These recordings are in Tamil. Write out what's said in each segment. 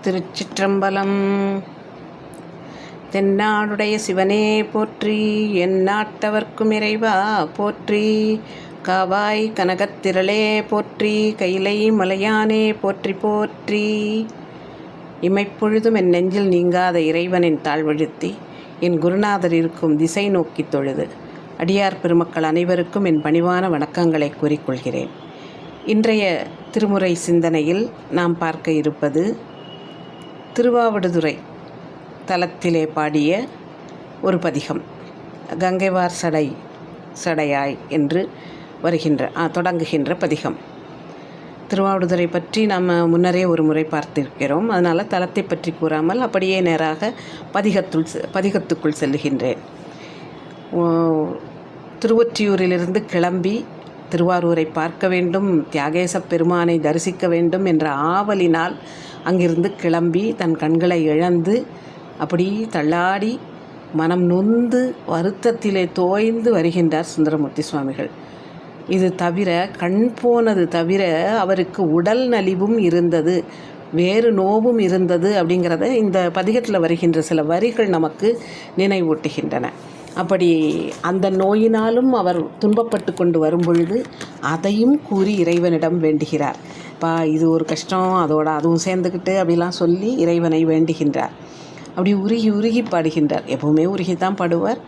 திருச்சிற்றம்பலம். தென்னாடுடைய சிவனே போற்றி, எந்நாட்டவர்க்கும் இறைவா போற்றி. காவாய் கனகத்திரளே போற்றி, கைலை மலையானே போற்றி போற்றி. இமைப்பொழுதும் என் நெஞ்சில் நீங்காத இறைவனின் தாழ்வழுத்தி, என் குருநாதர் இருக்கும் திசை நோக்கி தொழுது அடியார் பெருமக்கள் அனைவருக்கும் என் பணிவான வணக்கங்களை கூறிக்கொள்கிறேன். இன்றைய திருமுறை சிந்தனையில் நாம் பார்க்க இருப்பது திருவாவடுதுறை தலத்திலே பாடிய ஒரு பதிகம், கங்கைவார் சடையாய் என்று தொடங்குகின்ற பதிகம். திருவாவடுதுறை பற்றி நாம் முன்னரே ஒரு முறை பார்த்திருக்கிறோம். அதனால் தலத்தை பற்றி கூறாமல் அப்படியே நேராக பதிகத்துக்குள் செல்லுகின்றேன். திருவொற்றியூரிலிருந்து கிளம்பி திருவாரூரை பார்க்க வேண்டும், தியாகேச பெருமானை தரிசிக்க வேண்டும் என்ற ஆவலினால் அங்கிருந்து கிளம்பி தன் கண்களை இழந்து அப்படி தள்ளாடி மனம் நொந்து வருத்தத்திலே தோய்ந்து வருகின்றார் சுந்தரமூர்த்தி சுவாமிகள். இது தவிர கண் போனது தவிர அவருக்கு உடல் நலிவும் இருந்தது, வேறு நோவும் இருந்தது அப்படிங்கிறத இந்த பதிகத்தில் வருகின்ற சில வரிகள் நமக்கு நினைவூட்டுகின்றன. அப்படி அந்த நோயினாலும் அவர் துன்பப்பட்டு கொண்டு வரும் பொழுது அதையும் கூறி இறைவனிடம் வேண்டுகிறார். இது ஒரு கஷ்டம், அதோட அதுவும் சேர்ந்துக்கிட்டு அப்படிலாம் சொல்லி இறைவனை வேண்டுகின்றார். அப்படி உருகி உருகி பாடுகின்றார். எப்போவுமே உருகித்தான் பாடுவார்.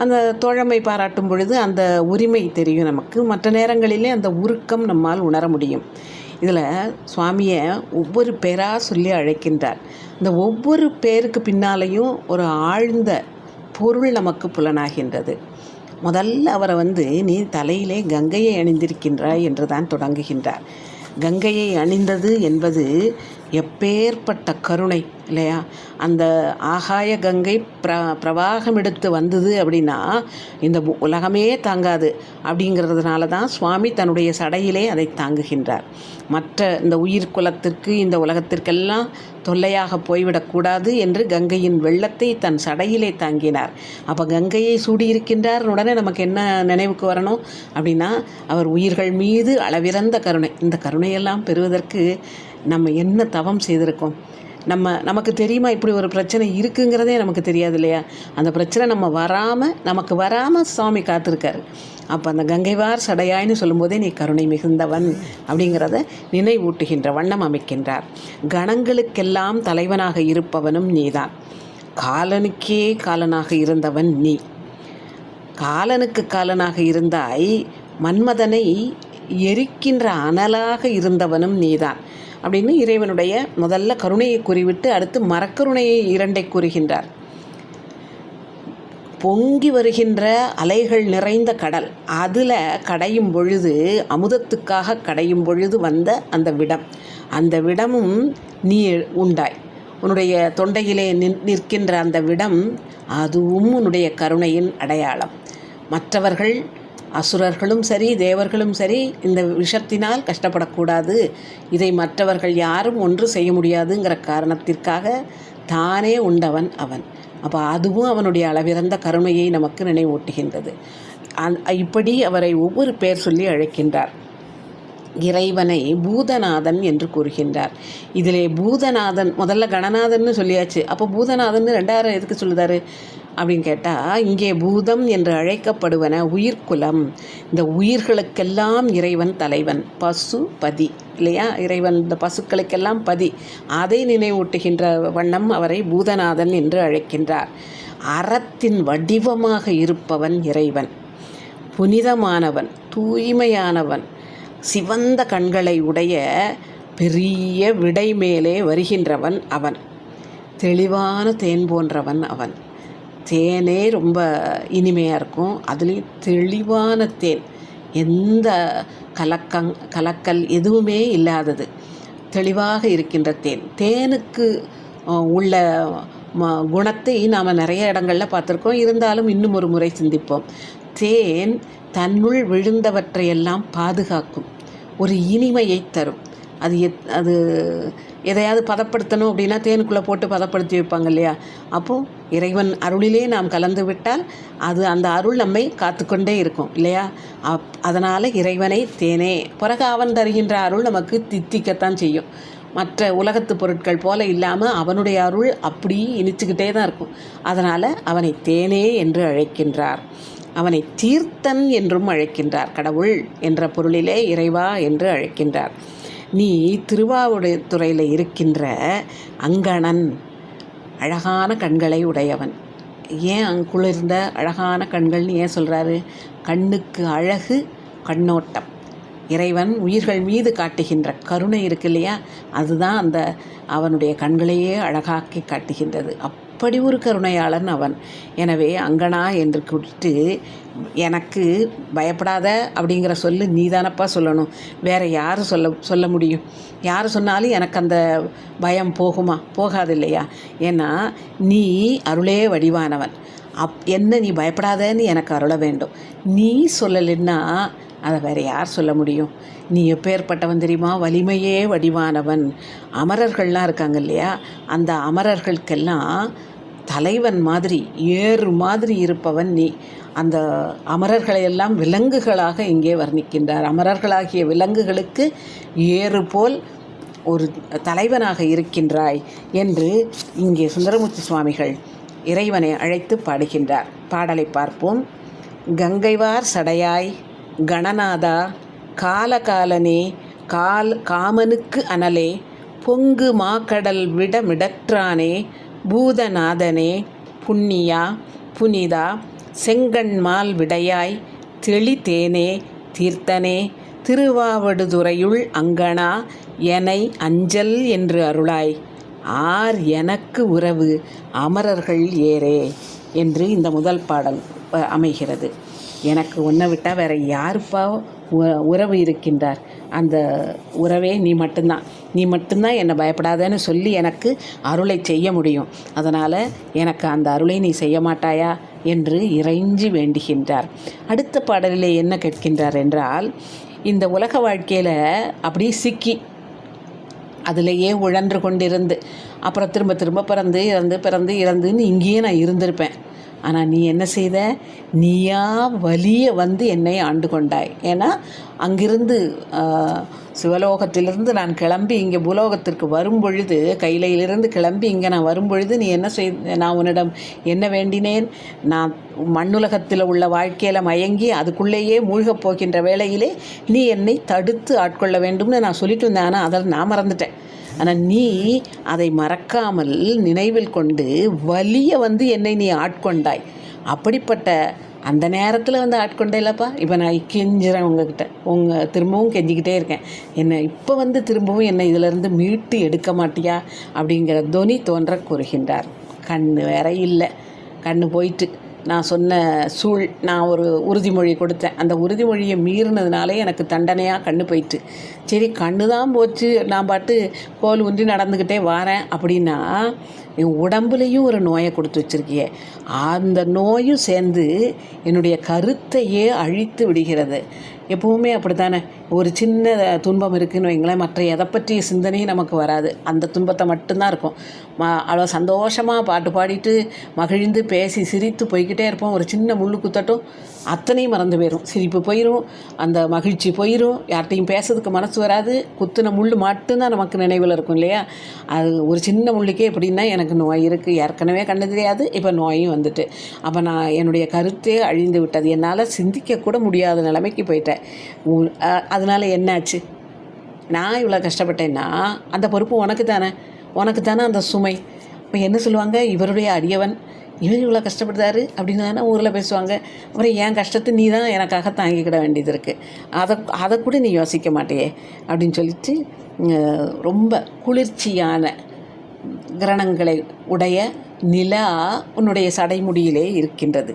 அந்த தோழமை பாராட்டும் பொழுது அந்த உரிமை தெரியும் நமக்கு. மற்ற நேரங்களிலே அந்த உருக்கம் நம்மால் உணர முடியும். இதில் சுவாமியை ஒவ்வொரு பேராக சொல்லி அழைக்கின்றார். இந்த ஒவ்வொரு பேருக்கு பின்னாலேயும் ஒரு ஆழ்ந்த பொருள் நமக்கு புலனாகின்றது. முதல்ல அவரை நீ தலையிலே கங்கையை அணிந்திருக்கின்றாய் என்று தான் தொடங்குகின்றார். கங்கையை அணிந்தது என்பது எப்பேற்பட்ட கருணை இல்லையா? அந்த ஆகாய கங்கை பிரவாகம் எடுத்து வந்தது அப்படின்னா இந்த உலகமே தாங்காது. அப்படிங்கிறதுனால தான் சுவாமி தன்னுடைய சடையிலே அதை தாங்குகின்றார். மற்ற இந்த உயிர் குலத்திற்கு இந்த உலகத்திற்கெல்லாம் தொல்லையாக போய்விடக்கூடாது என்று கங்கையின் வெள்ளத்தை தன் சடையிலே தாங்கினார். அப்போ கங்கையை சூடியிருக்கின்றார் உடனே நமக்கு என்ன நினைவுக்கு வரணும் அப்படின்னா, அவர் உயிர்கள் மீது அளவிறந்த கருணை. இந்த கருணையெல்லாம் பெறுவதற்கு நம்ம என்ன தவம் செய்திருக்கோம்? நமக்கு தெரியுமா இப்படி ஒரு பிரச்சனை இருக்குங்கிறதே நமக்கு தெரியாது இல்லையா? அந்த பிரச்சனை நமக்கு வராமல் சுவாமி காத்திருக்காரு. அப்போ அந்த கங்கைவார் சடையாய்னு சொல்லும்போதே நீ கருணை மிகுந்தவன் அப்படிங்கிறத நினைவூட்டுகின்ற வண்ணம் அமைக்கின்றார். கணங்களுக்கெல்லாம் தலைவனாக இருப்பவனும் நீதான். காலனுக்கே காலனாக இருந்தவன் நீ. காலனுக்கு காலனாக இருந்தாய். மன்மதனை எரிக்கின்ற அனலாக இருந்தவனும் நீதான் அப்படின்னு இறைவனுடைய முதல்ல கருணையை கூறிவிட்டு அடுத்து மரக்கருணையை இரண்டை கூறுகின்றார். பொங்கி வருகின்ற அலைகள் நிறைந்த கடல், அதில் கடையும் பொழுது, அமுதத்துக்காக கடையும் பொழுது வந்த அந்த விடமும் நீ உண்டாய். உன்னுடைய தொண்டையிலே நிற்கின்ற அந்த விடம், அதுவும் உன்னுடைய கருணையின் அடையாளம். மற்றவர்கள் அசுரர்களும் சரி தேவர்களும் சரி இந்த விஷத்தினால் கஷ்டப்படக்கூடாது, இதை மற்றவர்கள் யாரும் ஒன்று செய்ய முடியாதுங்கிற காரணத்திற்காக தானே உண்டவன் அவன். அப்போ அதுவும் அவனுடைய அளவிறந்த கருணையை நமக்கு நினைவூட்டுகின்றது. இப்படி அவரை ஒவ்வொரு பேர் சொல்லி அழைக்கின்றார். இறைவனை பூதநாதன் என்று கூறுகின்றார். இதிலே பூதநாதன் முதல்ல கணநாதன்னு சொல்லியாச்சு. அப்போ பூதநாதன் ரெண்டாயிரம் எதுக்கு சொல்லுதாரு அப்படின்னு கேட்டால், இங்கே பூதம் என்று அழைக்கப்படுவன உயிர்குலம். இந்த உயிர்களுக்கெல்லாம் இறைவன் தலைவன், பசு பதி இல்லையா? இறைவன் இந்த பசுக்களுக்கெல்லாம் பதி. அதை நினைவூட்டுகின்ற வண்ணம் அவரை பூதநாதன் என்று அழைக்கின்றார். அறத்தின் வடிவமாக இருப்பவன் இறைவன். புனிதமானவன், தூய்மையானவன், சிவந்த கண்களை உடைய பெரிய விடை மேலே வருகின்றவன் அவன். தெளிவான தேன் போன்றவன் அவன். தேனே ரொம்ப இனிமையாக இருக்கும். அதுலேயும் தெளிவான தேன், எந்த கலக்கல் எதுவுமே இல்லாதது, தெளிவாக இருக்கின்ற தேன். தேனுக்கு உள்ள குணத்தை நாம் நிறைய இடங்களில் பார்த்துருக்கோம். இருந்தாலும் இன்னும் ஒரு முறை சிந்திப்போம். தேன் தன்னுள் விழுந்தவற்றையெல்லாம் பாதுகாக்கும், ஒரு இனிமையை தரும். அது எதையாவது பதப்படுத்தணும் அப்படின்னா தேனுக்குள்ளே போட்டு பதப்படுத்தி வைப்பாங்க இல்லையா? அப்போது இறைவன் அருளிலே நாம் கலந்து விட்டால் அந்த அருள் நம்மை காத்துக்கொண்டே இருக்கும் இல்லையா? அதனால் இறைவனை தேனே பிறகு அவன் தருகின்ற அருள் நமக்கு தித்திக்கத்தான் செய்யும். மற்ற உலகத்து பொருட்கள் போல இல்லாமல் அவனுடைய அருள் அப்படி இனிச்சுக்கிட்டே தான் இருக்கும். அதனால் அவனை தேனே என்று அழைக்கின்றார். அவனை தீர்த்தன் என்றும் அழைக்கின்றார். கடவுள் என்ற பொருளிலே இறைவா என்று அழைக்கின்றார். நீ திருவாவடுதுறையில் இருக்கின்ற அங்கணன், அழகான கண்களை உடையவன். ஏன் குளிர்ந்த அழகான கண்கள்னு ஏன் சொல்கிறாரு? கண்ணுக்கு அழகு கண்ணோட்டம். இறைவன் உயிர்கள் மீது காட்டுகின்ற கருணை இருக்கு இல்லையா, அதுதான் அந்த அவனுடைய கண்களையே அழகாக்கி காட்டுகின்றது. அப்படி ஒரு கருணையாளன் அவன். எனவே அங்கனா என்று கூப்பிட்டு, எனக்கு பயப்படாத அப்படிங்கிற சொல்லு நீதானப்பா சொல்லணும். வேறு யார் சொல்ல முடியும்? யார் சொன்னாலும் எனக்கு அந்த பயம் போகுமா? போகாது இல்லையா? ஏன்னா நீ அருளே வடிவானவன். என்ன நீ பயப்படாதன்னு எனக்கு அருள வேண்டும். நீ சொல்லலைன்னா அதை வேறு யார் சொல்ல முடியும்? நீ எப்பேற்பட்டவன் தெரியுமா? வலிமையே வடிவானவன். அமரர்கள்லாம் இருக்காங்க இல்லையா, அந்த அமரர்களுக்கெல்லாம் தலைவன் மாதிரி, ஏறு மாதிரி இருப்பவன் நீ. அந்த அமரர்களையெல்லாம் விலங்குகளாக இங்கே வர்ணிக்கின்றார். அமரர்களாகிய விலங்குகளுக்கு ஏறு போல் ஒரு தலைவனாக இருக்கின்றாய் என்று இங்கே சுந்தரமூர்த்தி சுவாமிகள் இறைவனை அழைத்து பாடுகின்றார். பாடலை பார்ப்போம். கங்கைவார் சடையாய் கணநாதா, காலகாலனே காமனுக்கு அனலே, பொங்கு மாக்கடல் விடமிடற்றானே, பூதநாதனே, புண்ணியா புனிதா, செங்கண்மால் விடையாய், தெளிதேனே, தீர்த்தனே, திருவாவடுதுறையுள் அங்கனா, எனை அஞ்சல் என்று அருளாய், ஆர் எனக்கு உறவு அமரர்கள் ஏரே என்று இந்த முதல் பாடல் அமைகிறது. எனக்கு உன்னை விட்டால் வேறு யாருப்பா உறவு இருக்கின்றார்? அந்த உறவே நீ மட்டும்தான். நீ மட்டும்தான் என்னை பயப்படாதேன்னு சொல்லி எனக்கு அருளை செய்ய முடியும். அதனால் எனக்கு அந்த அருளை நீ செய்ய மாட்டாயா என்று இறைஞ்சி வேண்டுகின்றார். அடுத்த பாடலிலே என்ன கேட்கின்றார் என்றால், இந்த உலக வாழ்க்கையில் அப்படியே சிக்கி அதிலேயே உழன்று கொண்டிருந்து அப்புறம் திரும்ப திரும்ப பிறந்து இறந்துன்னு இங்கேயே நான் இருந்திருப்பேன். ஆனால் நீ என்ன செய்த? நீயா வலிய வந்து என்னை ஆண்டு கொண்டாய். ஏன்னா அங்கிருந்து சிவலோகத்திலிருந்து நான் கிளம்பி இங்கே பூலோகத்திற்கு வரும்பொழுது, கையிலிருந்து கிளம்பி இங்கே நான் வரும்பொழுது நீ என்ன நான் உன்னிடம் என்ன வேண்டினேன்? நான் மண்ணுலகத்தில் உள்ள வாழ்க்கையில் மயங்கி அதுக்குள்ளேயே மூழ்கப் போகின்ற வேளையிலே நீ என்னை தடுத்து ஆட்கொள்ள வேண்டும்னு நான் சொல்லிட்டு வந்தேன். ஆனால் அதை நான் மறந்துட்டேன். ஆனால் நீ அதை மறக்காமல் நினைவில் கொண்டு வலிய வந்து என்னை நீ ஆட்கொண்டாய். அப்படிப்பட்ட அந்த நேரத்தில் வந்து ஆட்கொண்டேலப்பா. இப்போ நான் கெஞ்சுறேன் உங்ககிட்ட, திரும்பவும் கெஞ்சிக்கிட்டே இருக்கேன். என்னை இப்போ வந்து திரும்பவும் என்னை இதிலேருந்து மீட்டு எடுக்க மாட்டியா அப்படிங்கிற தொனி தோன்ற கூறுகின்றார். கண் வேற இல்லை, கண் போயிட்டு நான் சொன்ன நான் ஒரு உறுதிமொழி கொடுத்தேன். அந்த உறுதிமொழியை மீறினதுனாலே எனக்கு தண்டனையாக கண்ணு போயிட்டு. சரி, கண்ணு தான் போச்சு, நான் பாட்டு கோல் ஊன்றி நடந்துக்கிட்டே வரேன் அப்படின்னா, என் உடம்புலையும் ஒரு நோயை கொடுத்து வச்சுருக்கியே. அந்த நோயும் சேர்ந்து என்னுடைய கருத்தையே அழித்து விடுகிறது. எப்போவுமே அப்படி தானே. ஒரு சின்ன துன்பம் இருக்குதுன்னு வைங்களேன், மற்ற எதை பற்றிய சிந்தனையும் நமக்கு வராது. அந்த துன்பத்தை மட்டும்தான் இருக்கும். அவ்வளோ சந்தோஷமாக பாட்டு பாடிட்டு மகிழ்ந்து பேசி சிரித்து போய்கிட்டே இருப்போம். ஒரு சின்ன முள்ளு குத்தட்டும், அத்தனையும் மறந்து போயிடும். சிரிப்பு போயிடும், அந்த மகிழ்ச்சி போயிடும், யார்கிட்டையும் பேசுறதுக்கு மனசு வராது. குத்துன முள் மட்டும்தான் நமக்கு நினைவில் இருக்கும் இல்லையா? அது ஒரு சின்ன முள்ளுக்கே எப்படின்னா, எனக்கு நோய் இருக்குது, ஏற்கனவே கண்ணு தெரியாது, இப்போ நோயும் வந்துட்டு. அப்போ நான் என்னுடைய கருத்தே அழிந்து விட்டது. என்னால் சிந்திக்கக்கூட முடியாத நிலைமைக்கு போயிட்டேன். அதனால் என்னாச்சு? நான் இவ்வளோ கஷ்டப்பட்டேன்னா அந்த பொறுப்பு உனக்கு தானே அந்த சுமை. இப்போ என்ன சொல்லுவாங்க? இவருடைய அடியவன், இவர் இவ்வளோ கஷ்டப்படுறாரு அப்படின்னு தானே ஊரில் பேசுவாங்க. அப்புறம் என் கஷ்டத்தை நீ தான் எனக்காக தாங்கிக்கிட வேண்டியது இருக்குது. அதை கூட நீ யோசிக்க மாட்டேயே அப்படின்னு சொல்லிட்டு, ரொம்ப குளிர்ச்சியான கிரணங்களை உடைய நிலா உன்னுடைய சடைமுடியிலே இருக்கின்றது.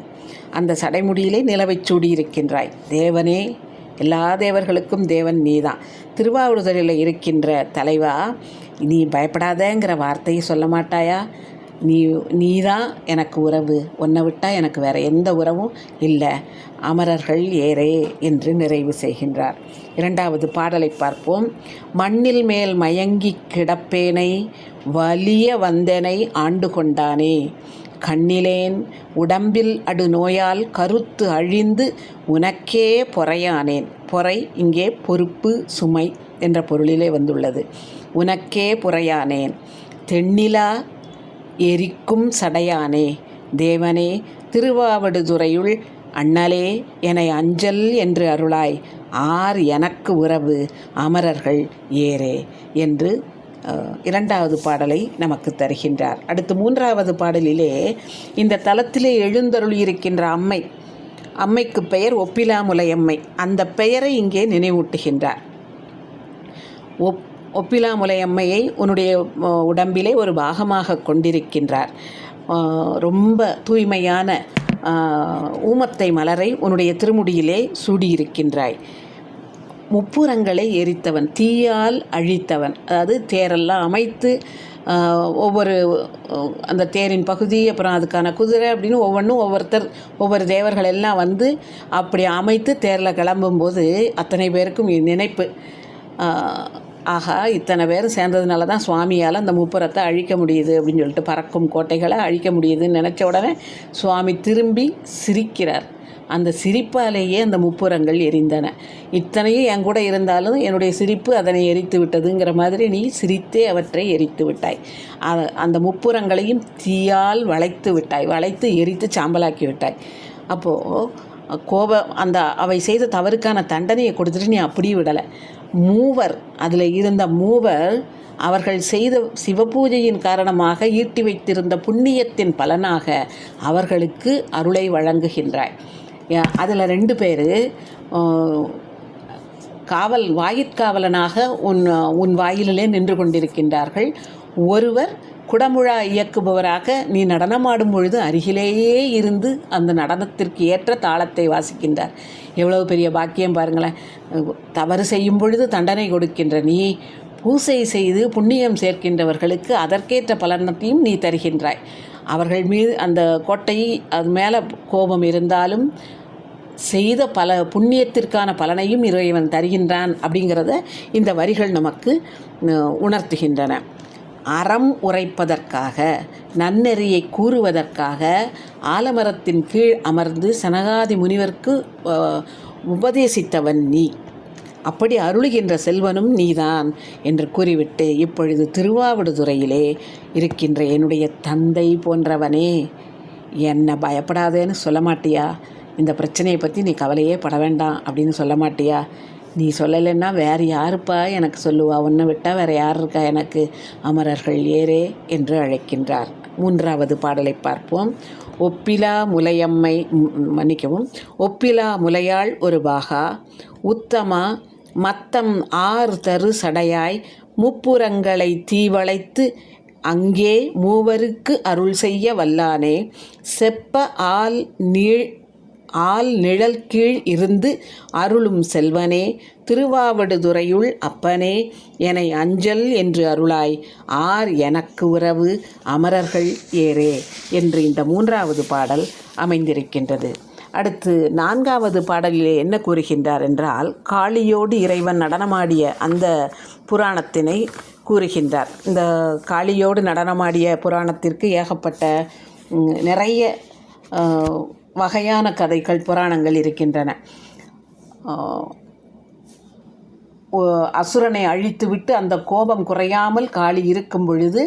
அந்த சடைமுடியிலே நிலவை சூடி இருக்கின்றாய். தேவனே, எல்லா தேவர்களுக்கும் தேவன் நீதான். திருவாவடுதுறையில் இருக்கின்ற தலைவா, நீ பயப்படாதேங்கிற வார்த்தையை சொல்ல மாட்டாயா? நீதான் எனக்கு உறவு, உன்னை விட்டால் எனக்கு வேறு எந்த உறவும் இல்லை, அமரர்கள் ஏரே என்று நிறைவு செய்கின்றார். இரண்டாவது பாடலை பார்ப்போம். மண்ணில் மேல் மயங்கி கிடப்பேனை வலிய வந்தனை ஆண்டு கொண்டானே, கண்ணிலேன் உடம்பில் அடு நோயால் கருத்து அழிந்து உனக்கே பொறையானேன். பொறை இங்கே பொறுப்பு, சுமை, என்ற பொருளிலே வந்துள்ளது. உனக்கே புறையானேன் தென்னிலா எரிக்கும் சடையானே தேவனே திருவாவடுதுறையுள் அண்ணலே என அஞ்சல் என்று அருளாய் ஆர் எனக்கு உறவு அமரர்கள் ஏரே என்று இரண்டாவது பாடலை நமக்கு தருகின்றார். அடுத்து மூன்றாவது பாடலிலே இந்த தலத்திலே எழுந்தருளியிருக்கின்ற அம்மைக்கு பெயர் ஒப்பிலாமுலையம்மை. அந்த பெயரை இங்கே நினைவூட்டுகின்றார். ஒப்பிலாமுலையம்மையை உன்னுடைய உடம்பிலே ஒரு பாகமாக கொண்டிருக்கின்றார். ரொம்ப தூய்மையான ஊமத்தை மலரை உன்னுடைய திருமுடியிலே சூடியிருக்கின்றாய். முப்புரங்களை எரித்தவன், தீயால் அழித்தவன். அதாவது தேரெல்லாம் அமைத்து ஒவ்வொரு அந்த தேரின் பகுதி, அப்புறம் அதுக்கான குதிரை அப்படின்னு ஒவ்வொரு தேவர்கள் எல்லாம் வந்து அப்படி அமைத்து தேரில் கிளம்பும்போது அத்தனை பேருக்கும் நினைப்பு, ஆகா இத்தனை பேர் சேர்ந்ததுனால தான் சுவாமியால் அந்த முப்புரத்தை அழிக்க முடியுது அப்படின்னு சொல்லிட்டு, பறக்கும் கோட்டைகளை அழிக்க முடியுதுன்னு நினச்ச உடனே சுவாமி திரும்பி சிரிக்கிறார். அந்த சிரிப்பாலேயே அந்த முப்புரங்கள் எரிந்தன. இத்தனையும் என் கூட இருந்தாலும் என்னுடைய சிரிப்பு அதனை எரித்து விட்டதுங்கிற மாதிரி நீ சிரித்தே அவற்றை எரித்து விட்டாய். அந்த முப்புரங்களையும் தீயால் வளைத்து எரித்து சாம்பலாக்கி விட்டாய். அப்போது அவை செய்த தவறுக்கான தண்டனையை கொடுத்துட்டு நீ அப்படியே விடலை. அதில் இருந்த மூவர் அவர்கள் செய்த சிவபூஜையின் காரணமாக ஈட்டி வைத்திருந்த புண்ணியத்தின் பலனாக அவர்களுக்கு அருளை வழங்குகின்றாய். அதில் 2 பேர் வாயிற்காவலனாக உன் வாயிலே நின்று கொண்டிருக்கின்றார்கள். ஒருவர் குடமுழா இயக்குபவராக நீ நடனமாடும் பொழுது அருகிலேயே இருந்து அந்த நடனத்திற்கு ஏற்ற தாளத்தை வாசிக்கின்றார். எவ்வளவு பெரிய பாக்கியம் பாருங்களேன். தவறு செய்யும் பொழுது தண்டனை கொடுக்கின்ற நீ பூசை செய்து புண்ணியம் சேர்க்கின்றவர்களுக்கு அதற்கேற்ற பலனத்தையும் நீ தருகின்றாய். அவர்கள் மீது அந்த கோட்டையை அது மேலே கோபம் இருந்தாலும் செய்த பல புண்ணியத்திற்கான பலனையும் இறைவன் தருகின்றான் அப்படிங்கிறத இந்த வரிகள் நமக்கு உணர்த்துகின்றன. அறம் உரைப்பதற்காக, நன்னெறியை கூறுவதற்காக ஆலமரத்தின் கீழ் அமர்ந்து சனகாதி முனிவர்க்கு உபதேசித்தவன் நீ. அப்படி அருளுகின்ற செல்வனும் நீதான் என்று கூறிவிட்டு, இப்பொழுது திருவாவடுதுறையிலே இருக்கின்ற என்னுடைய தந்தை போன்றவனே, என்னை பயப்படாதேன்னு சொல்ல மாட்டியா? இந்த பிரச்சனையை பற்றி நீ கவலையே பட வேண்டாம் அப்படின்னு சொல்ல மாட்டியா? நீ சொல்லலைன்னா வேறு யாருப்பா எனக்கு சொல்லுவா? உன்னை விட்டால் வேறு யார் இருக்கா எனக்கு? அமரர்கள் ஏரே என்று அழைக்கின்றார். மூன்றாவது பாடலை பார்ப்போம். ஒப்பிலா முலையாள் ஒரு பாகா உத்தமா மத்தம் ஆறு தரு சடையாய் முப்புரங்களை தீவளைத்து அங்கே மூவருக்கு அருள் செய்ய வல்லானே செப்ப ஆல் நிழல் கீழ் இருந்து அருளும் செல்வனே திருவாவடுதுறையுள் அப்பனே என அஞ்சல் என்று அருளாய் ஆர் எனக்கு உறவு அமரர்கள் ஏரே என்று இந்த மூன்றாவது பாடல் அமைந்திருக்கின்றது. அடுத்து நான்காவது பாடலிலே என்ன கூறுகின்றார் என்றால், காளியோடு இறைவன் நடனமாடிய அந்த புராணத்தினை கூறுகின்றார். இந்த காளியோடு நடனமாடிய புராணத்திற்கு ஏகப்பட்ட நிறைய வகையான கதைகள் புராணங்கள் இருக்கின்றன. அசுரனை அழித்துவிட்டு அந்த கோபம் குறையாமல் காளி இருக்கும் பொழுது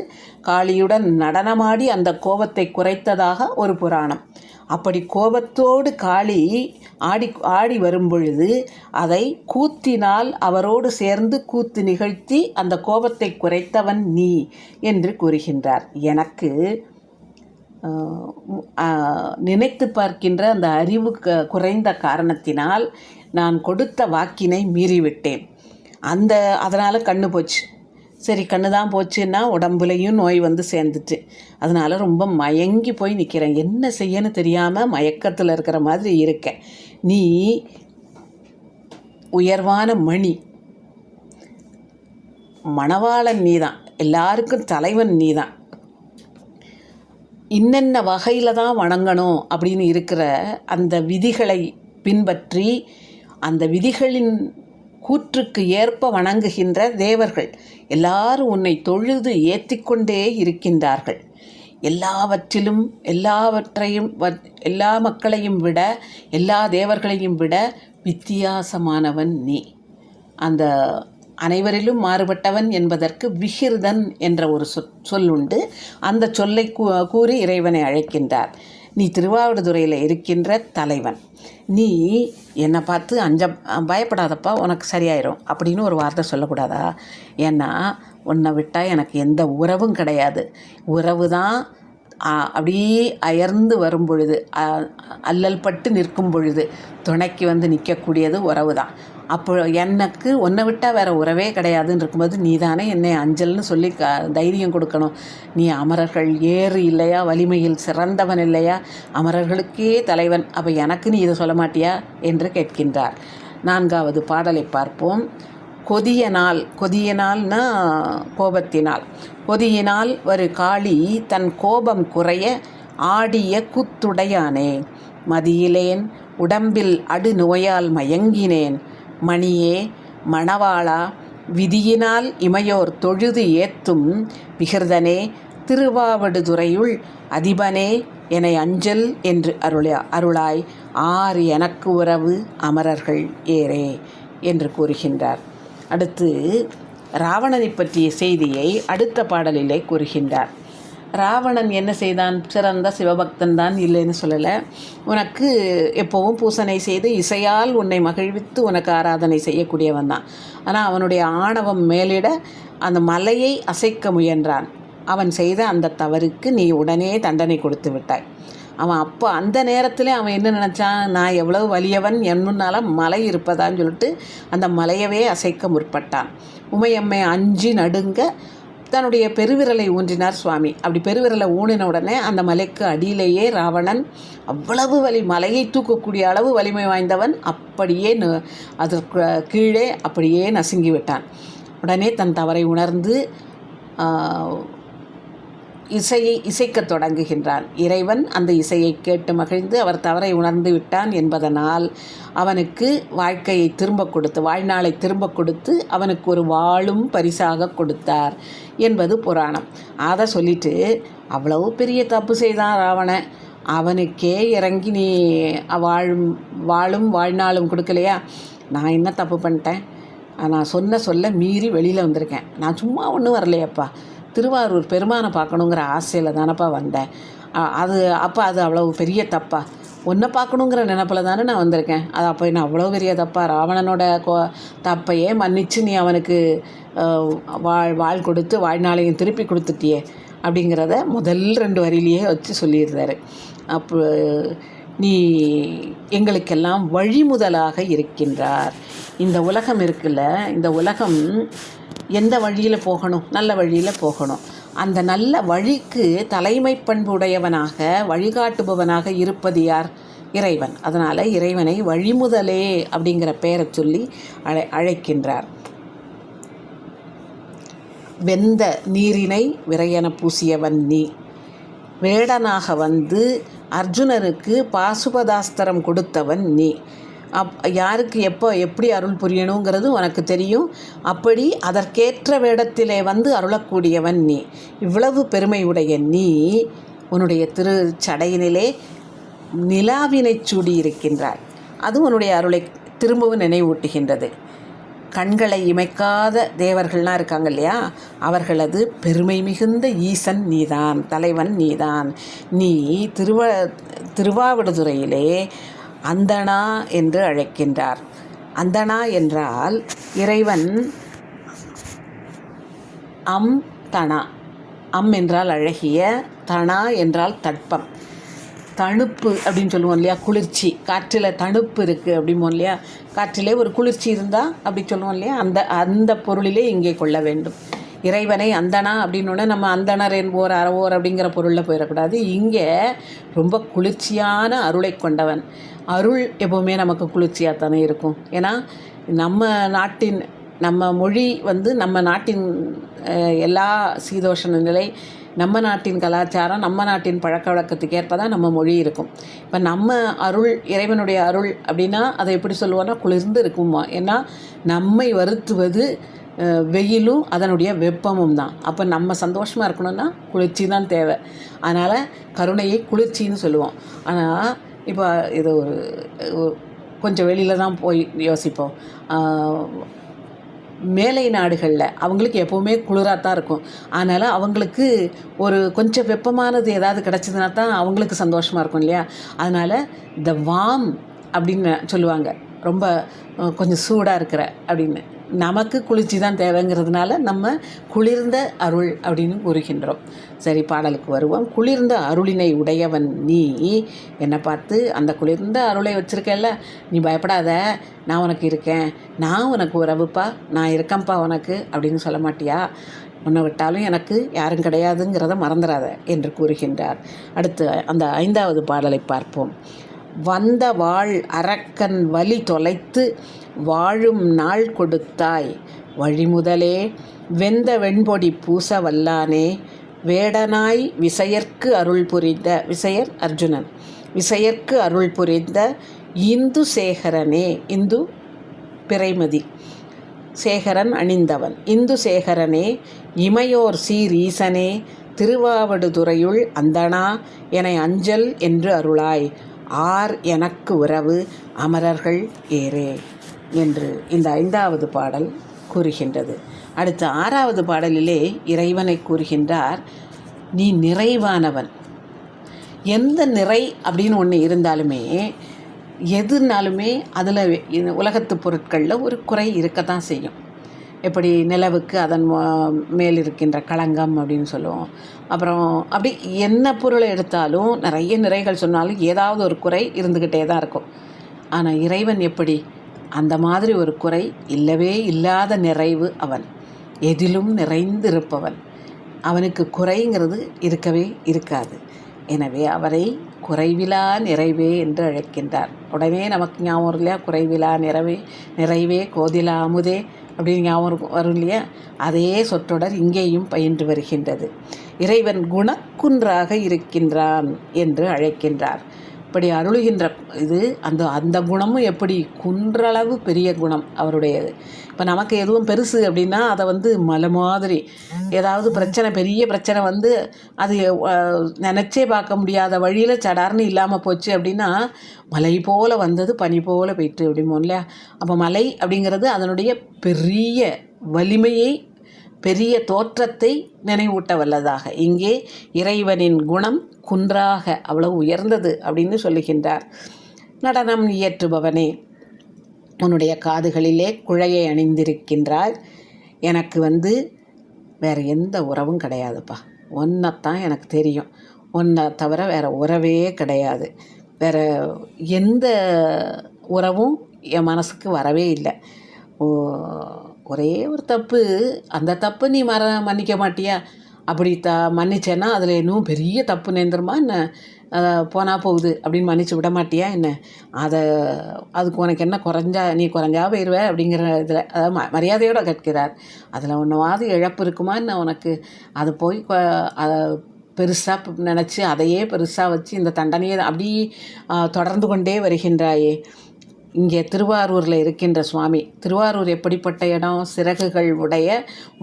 காளியுடன் நடனமாடி அந்த கோபத்தை குறைத்ததாக ஒரு புராணம். அப்படி கோபத்தோடு காளி ஆடி வரும் பொழுது அதை கூத்தினால் அவரோடு சேர்ந்து கூத்து நிகழ்த்தி அந்த கோபத்தை குறைத்தவன் நீ என்று கூறுகின்றார். எனக்கு நினைத்து பார்க்கின்ற அந்த அறிவு குறைந்த காரணத்தினால் நான் கொடுத்த வாக்கினை மீறிவிட்டேன். அதனால் கண்ணு போச்சு. சரி, கண்ணு தான் போச்சுன்னா உடம்புலையும் நோய் வந்து சேர்ந்துச்சு. அதனால் ரொம்ப மயங்கி போய் நிற்கிறேன். என்ன செய்யன்னு தெரியாமல் மயக்கத்தில் இருக்கிற மாதிரி இருக்கேன். நீ உயர்வான மணவாளன் நீதான், எல்லாருக்கும் தலைவன் நீதான். இன்னென்ன வகையில் தான் வணங்கணும் அப்படின்னு இருக்கிற அந்த விதிகளை பின்பற்றி அந்த விதிகளின் கூற்றுக்கு ஏற்ப வணங்குகின்ற தேவர்கள் எல்லாரும் உன்னை தொழுது ஏற்றிக்கொண்டே இருக்கின்றார்கள். எல்லா மக்களையும் விட, எல்லா தேவர்களையும் விட வித்தியாசமானவன் நீ. அந்த அனைவரிலும் மாறுபட்டவன் என்பதற்கு விகிருதன் என்ற ஒரு சொல்லுண்டு. அந்த சொல்லை கூறி இறைவனை அழைக்கின்றார். நீ திருவாவடுதுறையில் இருக்கின்ற தலைவன், நீ என்னை பார்த்து பயப்படாதப்பா, உனக்கு சரியாயிரும் அப்படின்னு ஒரு வார்த்தை சொல்லக்கூடாதா? ஏன்னா உன்னை விட்டால் எனக்கு எந்த உறவும் கிடையாது. உறவு தான் அப்படியே அயர்ந்து வரும் பொழுது, அல்லல் பட்டு நிற்கும் பொழுது துணைக்கு வந்து நிற்கக்கூடியது உறவு தான். அப்போ எனக்கு உன்னை விட்டால் வேறு உறவே கிடையாதுன்னு இருக்கும்போது நீ தானே என்னை அஞ்சல்னு சொல்லி தைரியம் கொடுக்கணும். நீ அமரர்கள் ஏறு இல்லையா, வலிமையில் சிறந்தவன் இல்லையா, அமரர்களுக்கே தலைவன், அப்போ எனக்கு நீ இதை சொல்ல மாட்டியா என்று கேட்கின்றார். 4வது பாடலை பார்ப்போம். கொதிய நாள்னா கோபத்தினால். கொதியினால் ஒரு காளி தன் கோபம் குறைய ஆடிய குத்துடையானே, மதியிலேன் உடம்பில் அடு நோயால் மயங்கினேன், மணியே மணவாளா விதியினால் இமையோர் தொழுது ஏத்தும் விகிருதனே, திருவாவடுதுறையுள் அதிபனே என அஞ்சல் என்று அருளாய், ஆறு எனக்கு உறவு அமரர்கள் ஏரே என்று கூறுகின்றார். அடுத்து ராவணனை பற்றிய செய்தியை அடுத்த பாடலிலே கூறுகின்றார். ராவணன் என்ன செய்தான்? சிறந்த சிவபக்தன் தான், இல்லைன்னு சொல்லலை. உனக்கு எப்போவும் பூசனை செய்து இசையால் உன்னை மகிழ்வித்து உனக்கு ஆராதனை செய்யக்கூடியவன் தான். ஆனால் அவனுடைய ஆணவம் மேலிட அந்த மலையை அசைக்க முயன்றான். அவன் செய்த அந்த தவறுக்கு நீ உடனே தண்டனை கொடுத்து விட்டாய். அவன் அப்போ அந்த நேரத்தில் அவன் என்ன நினச்சான்? நான் எவ்வளவு வலியவன், என் முன்னால் மலை இருப்பதான்னு சொல்லிட்டு அந்த மலையவே அசைக்க முற்பட்டான். உமையம்மை அஞ்சி நடுங்க தன்னுடைய பெருவிரலை ஊன்றினார் சுவாமி. அப்படி பெருவிரலை ஊனின உடனே அந்த மலைக்கு அடியிலேயே ராவணன் அவ்வளவு மலையை தூக்கக்கூடிய அளவு வலிமை வாய்ந்தவன் அப்படியே அதற்கு கீழே அப்படியே நசுங்கி விட்டான். உடனே தன் தவறை உணர்ந்து இசைக்கத் தொடங்குகின்றான். இறைவன் அந்த இசையை கேட்டு மகிழ்ந்து அவர் தவறை உணர்ந்து விட்டான் என்பதனால் அவனுக்கு வாழ்க்கையை வாழ்நாளை திரும்ப கொடுத்து அவனுக்கு ஒரு வாளும் பரிசாக கொடுத்தார் என்பது புராணம். அதை சொல்லிட்டு அவ்வளவு பெரிய தப்பு செய்தான் ராவணன், அவனுக்கே இறங்கி நீ வாளும் வாழ்நாளும் கொடுக்கலையா? நான் என்ன தப்பு பண்ணிட்டேன்? நான் சொல்ல மீறி வெளியில் வந்திருக்கேன். நான் சும்மா ஒன்றும் வரலையப்பா, திருவாரூர் பெருமானை பார்க்கணுங்கிற ஆசையில் தானப்பா வந்தேன். அது அவ்வளோ பெரிய தப்பா? ஒன்றை பார்க்கணுங்கிற நினப்பில் தானே நான் வந்திருக்கேன். அது அப்போ என்ன அவ்வளோ பெரிய தப்பா? ராவணனோட தப்பையே மன்னிச்சு நீ அவனுக்கு வாழ் கொடுத்து வாழ்நாளையும் திருப்பி கொடுத்துட்டியே அப்படிங்கிறத முதல் 2 வரியிலேயே வச்சு சொல்லியிருந்தார். அப்போ நீ எங்களுக்கெல்லாம் வழிமுதலாக இருக்கின்றார். இந்த உலகம் இருக்குல்ல, இந்த உலகம் எந்த வழியில் போகணும்? நல்ல வழியில் போகணும். அந்த நல்ல வழிக்கு தலைமை பண்புடையவனாக வழிகாட்டுபவனாக இருப்பது யார்? இறைவன். அதனால் இறைவனை வழிமுதலே அப்படிங்கிற பெயரை சொல்லி அழைக்கின்றார். வெந்த நீரினை விரையென பூசியவன் நீ, வேடனாக வந்து அர்ஜுனனுக்கு பாசுபதாஸ்திரம் கொடுத்தவன் நீ. யாருக்கு எப்படி அருள் புரியணுங்கிறது உனக்கு தெரியும். அப்படி அதற்கேற்ற வேடத்திலே வந்து அருளக்கூடியவன் நீ. இவ்வளவு பெருமையுடைய நீ உன்னுடைய திருச்சடையினிலே நிலாவினை சூடியிருக்கின்றாய். அது உன்னுடைய அருளை திரும்பவும் நினைவூட்டுகின்றது. கண்களை இமைக்காத தேவர்கள்லாம் இருக்காங்க இல்லையா, அவர்களது பெருமை மிகுந்த ஈசன் நீதான், தலைவன் நீதான். நீ திருவாவடுதுறையிலே அந்தணா என்று அழைக்கின்றார். அந்தணா என்றால் இறைவன் தணா. என்றால் அழகிய, தணா என்றால் தட்பம், தணுப்பு அப்படின்னு சொல்லுவோம் இல்லையா, குளிர்ச்சி. காற்றில் தணுப்பு இருக்குது அப்படிம்போம் இல்லையா, காற்றிலே ஒரு குளிர்ச்சி இருந்தால் அப்படி சொல்லுவோம் இல்லையா, அந்த பொருளிலே இங்கே கொள்ள வேண்டும். இறைவனை அந்தணா அப்படின்னோடனே நம்ம அந்தணர் என்போர் அறவோர் அப்படிங்கிற பொருளில் போயிடக்கூடாது. இங்கே ரொம்ப குளிர்ச்சியான அருளை கொண்டவன். அருள் எப்போவுமே நமக்கு குளிர்ச்சியாக தானே இருக்கும். ஏன்னா நம்ம மொழி நம்ம நாட்டின் எல்லா சீதோஷண நிலை, நம்ம நாட்டின் கலாச்சாரம், நம்ம நாட்டின் பழக்க வழக்கத்துக்கு ஏற்ப தான் நம்ம மொழி இருக்கும். இப்போ நம்ம அருள், இறைவனுடைய அருள் அப்படின்னா அதை எப்படி சொல்லுவோன்னா குளிர்ந்து இருக்குமா. ஏன்னா நம்மை வருத்துவது வெயிலும் அதனுடைய வெப்பமும் தான். அப்போ நம்ம சந்தோஷமாக இருக்கணும்னா குளிர்ச்சி தான் தேவை. அதனால் கருணையை குளிர்ச்சின்னு சொல்லுவோம். ஆனால் இப்போ இது கொஞ்சம் வெளியில் தான் போய் யோசிப்போம். மேலை நாடுகளில் அவங்களுக்கு எப்போவுமே குளிராக தான் இருக்கும். அதனால் அவங்களுக்கு ஒரு கொஞ்சம் வெப்பமானது ஏதாவது கிடச்சிதுன்னா தான் அவங்களுக்கு சந்தோஷமாக இருக்கும் இல்லையா. அதனால் த வார்ம் அப்படின்னு சொல்லுவாங்க, ரொம்ப கொஞ்சம் சூடாக இருக்கிற அப்படின்னு. நமக்கு குளிர்ச்சி தான் தேவைங்கிறதுனால நம்ம குளிர்ந்த அருள் அப்படின்னு கூறுகின்றோம். சரி, பாடலுக்கு வருவோம். குளிர்ந்த அருளினை உடையவன் நீ என்னை பார்த்து அந்த குளிர்ந்த அருளை வச்சுருக்கேல்ல, நீ பயப்படாத, நான் உனக்கு இருக்கேன், நான் உனக்கு உறவுப்பா, நான் இருக்கேன்ப்பா உனக்கு அப்படின்னு சொல்ல மாட்டியா? உன்னை விட்டாலும் எனக்கு யாரும் கிடையாதுங்கிறத மறந்துடாத என்று கூறுகின்றார். அடுத்து அந்த 5வது பாடலை பார்ப்போம். வந்த வாழ் அரக்கன் வலி தொலைத்து வாழும் நாள் கொடுத்தாய் வழிமுதலே வெந்த வெண்பொடி பூச வல்லானே வேடனாய் விசையர்க்கு அருள் புரிந்த விசையர் அர்ஜுனன் விசையர்க்கு அருள் புரிந்த இந்து சேகரனே, இந்து பிறைமதி, சேகரன் அணிந்தவன், இந்து சேகரனே, இமையோர் சீர் ஈசனே, திருவாவடுதுறையுள் அந்தனா என அஞ்சல் என்று அருளாய், ஆர் எனக்கு உறவு அமரர்கள் ஏரே என்று இந்த 5வது பாடல் கூறுகின்றது. அடுத்த 6வது பாடலிலே இறைவனை கூறுகின்றார். நீ நிறைவானவன். எந்த நிறை அப்படின்னு ஒன்று இருந்தாலுமே, எதுனாலுமே அதில் உலகத்து பொருட்களில் ஒரு குறை இருக்கத்தான் செய்யும். எப்படி நிலவுக்கு அதன் மேல் இருக்கின்ற களங்கம் அப்படின்னு சொல்லுவோம். அப்புறம் அப்படி என்ன பொருளை எடுத்தாலும் நிறைய நிறைகள் சொன்னாலும் ஏதாவது ஒரு குறை இருந்துக்கிட்டே தான் இருக்கும். ஆனால் இறைவன் எப்படி? அந்த மாதிரி ஒரு குறை இல்லவே இல்லாத நிறைவு அவன். எதிலும் நிறைந்திருப்பவன். அவனுக்கு குறைங்கிறது இருக்கவே இருக்காது. எனவே அவரை குறைவிலா நிறைவே என்று அழைக்கின்றார். உடனே நமக்கு ஞாபகம் இல்லையா, குறைவிலா நிறைவே கோதிலா அமுதே அப்படின்னு ஞாபகம் வரும் இல்லையா. அதே சொற்றொடர் இங்கேயும் பயின்று வருகின்றது. இறைவன் குணக்குன்றாக இருக்கின்றான் என்று அழைக்கின்றார். இப்படி அருளுகின்ற இது அந்த குணமும் எப்படி குன்றளவு பெரிய குணம் அவருடையது. இப்போ நமக்கு எதுவும் பெருசு அப்படின்னா அதை மலை மாதிரி ஏதாவது பிரச்சனை, பெரிய பிரச்சனை அது நினச்சே பார்க்க முடியாத வழியில் சடார்னு இல்லாமல் போச்சு அப்படின்னா, மலை போல் வந்தது பனி போல் போயிட்டு அப்படிமோ இல்லையா. அப்போ மலை அப்படிங்கிறது அதனுடைய பெரிய வலிமையை, பெரிய தோற்றத்தை நினைவூட்ட வல்லதாக. இங்கே இறைவனின் குணம் குன்றாக அவ்வளவு உயர்ந்தது அப்படின்னு சொல்லுகின்றார். நடனம் இயற்றுபவனே, உன்னுடைய காதுகளிலே குழையை அணிந்திருக்கின்றாய். எனக்கு வேறு எந்த உறவும் கிடையாதுப்பா. ஒன்றைத்தான் எனக்கு தெரியும். ஒன்றை தவிர வேறு உறவே கிடையாது. வேறு எந்த உறவும் என் மனசுக்கு வரவே இல்லை. ஒரே ஒரு தப்பு, அந்த தப்பு நீ மன்னிக்க மாட்டியா? அப்படி மன்னிச்சேன்னா அதில் இன்னும் பெரிய தப்பு நேர்ந்துருமா என்ன? போனால் போகுது அப்படின்னு மன்னிச்சு விட மாட்டியா என்ன? அதுக்கு உனக்கு என்ன நீ குறைஞ்சா போயிடுவ அப்படிங்கிற இதில் அதாவது மரியாதையோடு கேட்கிறார். அதில் ஒன்றாவது இழப்பு இருக்குமா என்ன உனக்கு? அது போய் பெருசாக நினச்சி அதையே பெருசாக வச்சு இந்த தண்டனையை அப்படி தொடர்ந்து கொண்டே வருகின்றாயே. இங்கே திருவாரூரில் இருக்கின்ற சுவாமி, திருவாரூர் எப்படிப்பட்ட இடம்? சிறகுகள் உடைய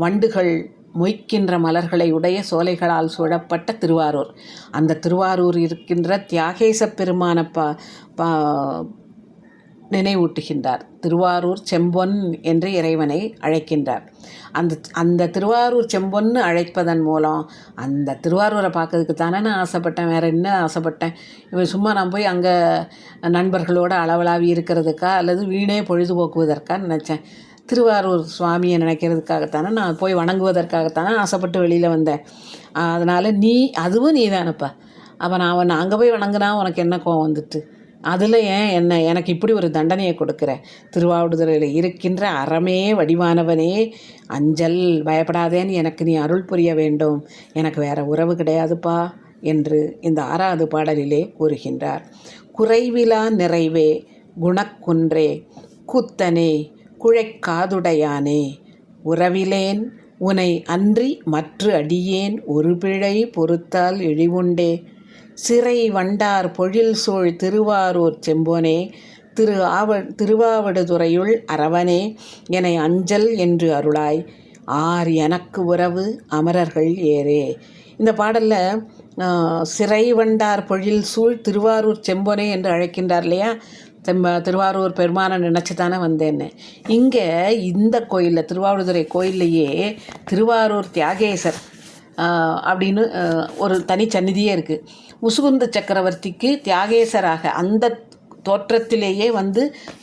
வண்டுகள் மொய்க்கின்ற மலர்களை உடைய சோலைகளால் சூழப்பட்ட திருவாரூர். அந்த திருவாரூர் இருக்கின்ற தியாகேச பெருமான நினைவூட்டுகின்றார். திருவாரூர் செம்பொன் என்று இறைவனை அழைக்கின்றார். அந்த திருவாரூர் செம்பொன்னு அழைப்பதன் மூலம் அந்த திருவாரூரை பார்க்கறதுக்கு தானே நான் ஆசைப்பட்டேன், வேறு என்ன ஆசைப்பட்டேன்? இவன் சும்மா நான் போய் அங்கே நண்பர்களோடு அளவலாவி இருக்கிறதுக்கா அல்லது வீணே பொழுதுபோக்குவதற்கா நினச்சேன்? திருவாரூர் சுவாமியை நினைக்கிறதுக்காகத்தானே, நான் போய் வணங்குவதற்காகத்தானே ஆசைப்பட்டு வெளியில் வந்தேன். அதனால் அதுவும் நீ தானப்பா. அப்போ நான் அங்கே போய் வணங்கினா உனக்கு என்ன கோவம் வந்துட்டு? அதில் எனக்கு இப்படி ஒரு தண்டனையை கொடுக்குற? திருவாவடுதுறையில் இருக்கின்ற அறமே வடிவானவனே, அஞ்சல், பயப்படாதேன்னு எனக்கு நீ அருள் புரிய வேண்டும். எனக்கு வேறு உறவு கிடையாதுப்பா என்று இந்த 6வது பாடலிலே கூறுகின்றார். குறைவிலா நிறைவே, குணக்குன்றே, கூத்தனே, குழைக்காதுடையானே, உறவிலேன் உனை அன்றி மற்ற அடியேன் ஒரு பிழை பொறுத்தால் இழிவுண்டே, சிறை வண்டார் பொழில் சூழ் திருவாரூர் செம்போனே, திருவாவடுதுறையுள் அரவனே என அஞ்சல் என்று அருளாய், ஆர் எனக்கு உறவு அமரர்கள் ஏரே. இந்த பாடலில் சிறை வண்டார் பொழில் சூழ் திருவாரூர் செம்போனே என்று அழைக்கின்றார் இல்லையா. திருவாரூர் பெருமானை நினச்சி தானே வந்தேன்னு. இங்கே இந்த கோயிலில், திருவாவடுதுறை கோயில்லையே திருவாரூர் தியாகேசர் அப்படின்னு ஒரு தனி சந்நிதியே இருக்குது. முசுகுந்த சக்கரவர்த்திக்கு தியாகேசராக அந்த தோற்றத்திலேயே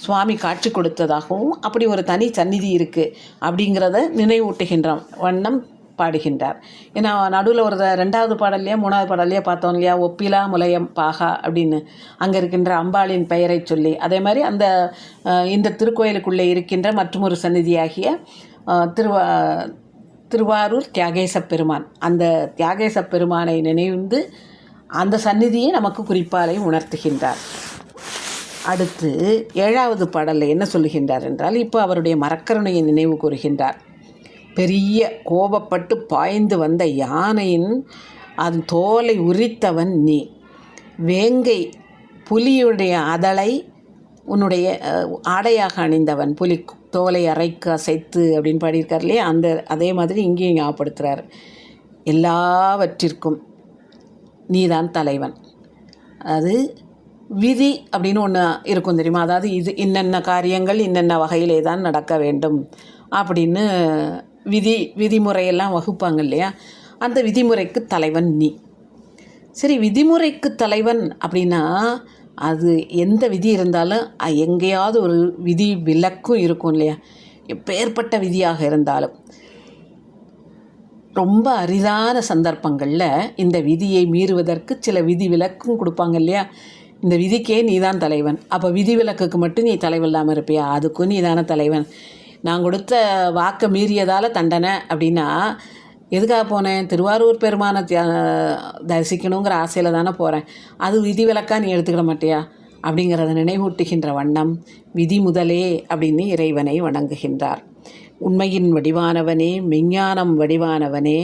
சுவாமி காட்சி கொடுத்ததாகவும் அப்படி ஒரு தனி சந்நிதி இருக்குது அப்படிங்கிறத நினைவூட்டுகின்ற வண்ணம் பாடுகின்றார். ஏன்னா நடுவில் ஒரு 2வது பாடல்லையே 3வது பாடல்லையே பார்த்தோம் இல்லையா, ஒப்பிலா முலையம் பாகா அப்படின்னு அங்கே இருக்கின்ற அம்பாளின் பெயரை சொல்லி, அதே மாதிரி அந்த இந்த திருக்கோயிலுக்குள்ளே இருக்கின்ற மற்றொரு சந்நிதியாகிய திருவாரூர் தியாகேச பெருமான், அந்த தியாகேச பெருமானை நினைந்து அந்த சந்நிதியை நமக்கு குறிப்பாலை உணர்த்துகின்றார். அடுத்து 7வது பாடலில் என்ன சொல்லுகின்றார் என்றால், இப்போ அவருடைய மரக்கருணையை நினைவு கூறுகின்றார். பெரிய கோபப்பட்டு பாய்ந்து வந்த யானையின் அதன் தோலை உரித்தவன் நீ, வேங்கை புலியுடைய அதழை உன்னுடைய ஆடையாக அணிந்தவன், புலி தோலை அரைக்கு அசைத்து அப்படின்னு பாடியிருக்கார் இல்லையா, அதே மாதிரி இங்கேயும் ஞாபகப்படுத்துகிறார். எல்லாவற்றிற்கும் நீதான் தலைவன். அது விதி அப்படின்னு ஒன்று இருக்கும் தெரியுமா, அதாவது இது இன்னென்ன காரியங்கள் இன்னென்ன வகையிலே தான் நடக்க வேண்டும் அப்படின்னு விதிமுறையெல்லாம் வகுப்பாங்க இல்லையா, அந்த விதிமுறைக்கு தலைவன் நீ. சரி, விதிமுறைக்கு தலைவன் அப்படின்னா அது எந்த விதி இருந்தாலும் எங்கேயாவது ஒரு விதி விலக்கும் இருக்கும் இல்லையா. எப்பேற்பட்ட விதியாக இருந்தாலும் ரொம்ப அரிதான சந்தர்ப்பங்களில் இந்த விதியை மீறுவதற்கு சில விதி விலக்கும் கொடுப்பாங்க இல்லையா. இந்த விதிக்கே நீ தான் தலைவன், அப்போ விதி விலக்குக்கு மட்டும் நீ தலைவன் இல்லாமல் இருப்பியா, அதுக்கும் நீ தானே தலைவன். நான் கொடுத்த வாக்கை மீறியதால் தண்டனை அப்படின்னா எதுக்காக போனேன், திருவாரூர் பெருமானை தரிசிக்கணுங்கிற ஆசையில் தானே போகிறேன், அது விதி விலக்காக நீ எடுத்துக்கிட மாட்டியா அப்படிங்கிறத நினைவூட்டுகின்ற வண்ணம் விதி முதலே அப்படின்னு இறைவனை வணங்குகின்றார். உண்மையின் வடிவானவனே, மெஞ்ஞானம் வடிவானவனே,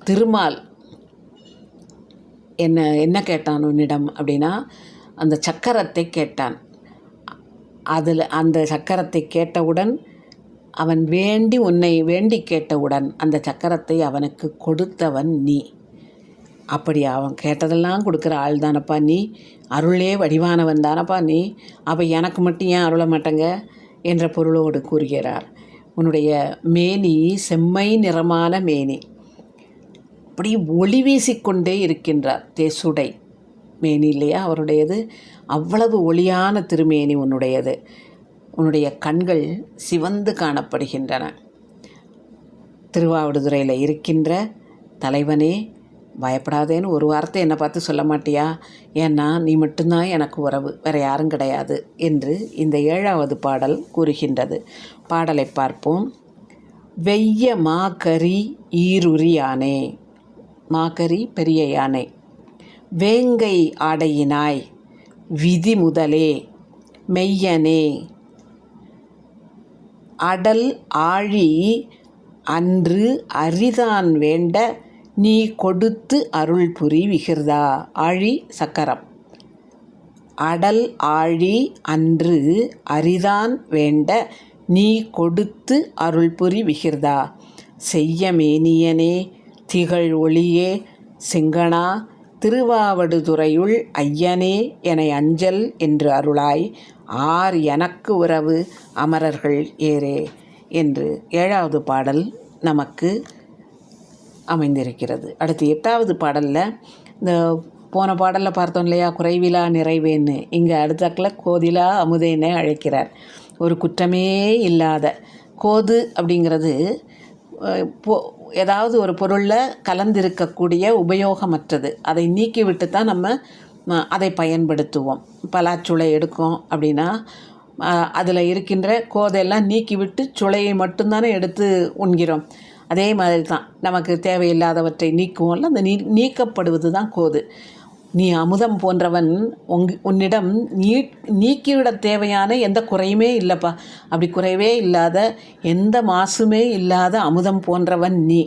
திருமால் என்ன கேட்டான் உன்னிடம் அப்படின்னா அந்த சக்கரத்தை கேட்டான். அதில் அந்த சக்கரத்தை கேட்டவுடன் அவன் உன்னை வேண்டி கேட்டவுடன் அந்த சக்கரத்தை அவனுக்கு கொடுத்தவன் நீ. அப்படி அவன் கேட்டதெல்லாம் கொடுக்குற ஆள் தானப்பா நீ, அருளே வடிவானவன் தானப்பா நீ, அப்போ எனக்கு மட்டும் ஏன் அருள மாட்டேங்க என்ற பொருளோடு கூறுகிறார். உன்னுடைய மேனி செம்மை நிறமான மேனி, அப்படி ஒளி வீசிக்கொண்டே இருக்கின்றார். தேசுடை மேனி இல்லையா அவருடையது, அவ்வளவு ஒளியான திருமேனி உன்னுடையது. உன்னுடைய கண்கள் சிவந்து காணப்படுகின்றன. திருவாவடுதுறையில் இருக்கின்ற தலைவனே, பயப்படாதேன்னு ஒரு வார்த்தை என்னை பார்த்து சொல்ல மாட்டியா, ஏன்னா நீ மட்டும்தான் எனக்கு உறவு, வேறு யாரும் கிடையாது என்று இந்த 7வது பாடல் கூறுகின்றது. பாடலை பார்ப்போம். வெய்ய மாகரி ஈருரி யானே, மாகரி பெரிய யானை, வேங்கை ஆடையினாய் விதி முதலே மெய்யனே, அடல் ஆழி அன்று அரிதான் வேண்ட நீ கொடுத்து அருள் புரி விகிர்தா. ஆழி சக்கரம். அடல் ஆழி அன்று அரிதான் வேண்ட நீ கொடுத்து அருள் புரி விகிர்தா. செய்ய மேனியனே திகழ் ஒளியே செங்கணா திருவாவடுதுறையுள் ஐயனே என அஞ்சல் என்று அருளாய் ஆர் எனக்கு உறவு அமரர்கள் ஏரே என்று 7வது பாடல் நமக்கு அமைந்திருக்கிறது. அடுத்து 8வது பாடலில் இந்த போன பாடலில் பார்த்தோம் இல்லையா, குறைவிலா நிறைவேன்னு, இங்கே அடுத்தாக்கில் கோதிலா அமுதேன்னு அழைக்கிறார். ஒரு குற்றமே இல்லாத கோது அப்படிங்கிறது ஏதாவது ஒரு பொருளில் கலந்திருக்கக்கூடிய உபயோகமற்றது, அதை நீக்கிவிட்டு தான் நம்ம அதை பயன்படுத்துவோம். பலாச்சுளை எடுக்கும் அப்படின்னா அதில் இருக்கின்ற கோதையெல்லாம் நீக்கிவிட்டு சுளையை மட்டும்தானே எடுத்து உண்கிறோம். அதே மாதிரி தான் நமக்கு தேவையில்லாதவற்றை நீக்குவோம்ல, அந்த நீக்கப்படுவது தான் கோது. நீ அமுதம் போன்றவன், உன்னிடம் நீக்கிவிட தேவையான எந்த குறையுமே இல்லைப்பா, அப்படி குறைவே இல்லாத எந்த மாசுமே இல்லாத அமுதம் போன்றவன் நீ.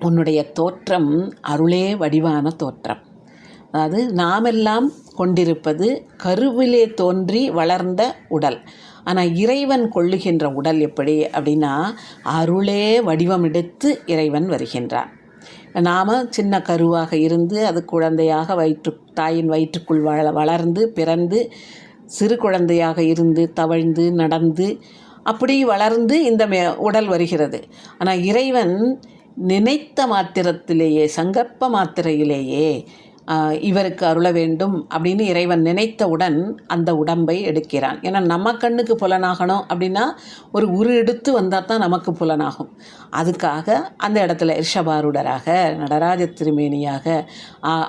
உன்னுடைய தோற்றம் அருளே வடிவான தோற்றம். அதாவது நாமெல்லாம் கொண்டிருப்பது கருவிலே தோன்றி வளர்ந்த உடல். ஆனால் இறைவன் கொள்ளுகின்ற உடல் எப்படி அப்படின்னா அருளே வடிவம் எடுத்து இறைவன் வருகின்றான். நாம் சின்ன கருவாக இருந்து அது குழந்தையாக தாயின் வயிற்றுக்குள் வளர்ந்து பிறந்து சிறு குழந்தையாக இருந்து தவழ்ந்து நடந்து அப்படி வளர்ந்து இந்த உடல் வருகிறது. ஆனால் இறைவன் நினைத்த மாத்திரத்திலேயே, சங்கற்ப மாத்திரையிலேயே இவருக்கு அருள வேண்டும் அப்படின்னு இறைவன் நினைத்தவுடன் அந்த உடம்பை எடுக்கிறான். ஏன்னா நம்ம கண்ணுக்கு புலனாகணும் அப்படின்னா ஒரு எடுத்து வந்தால் தான் நமக்கு புலனாகும். அதுக்காக அந்த இடத்துல ரிஷபாரூடராக, நடராஜ திருமேனியாக,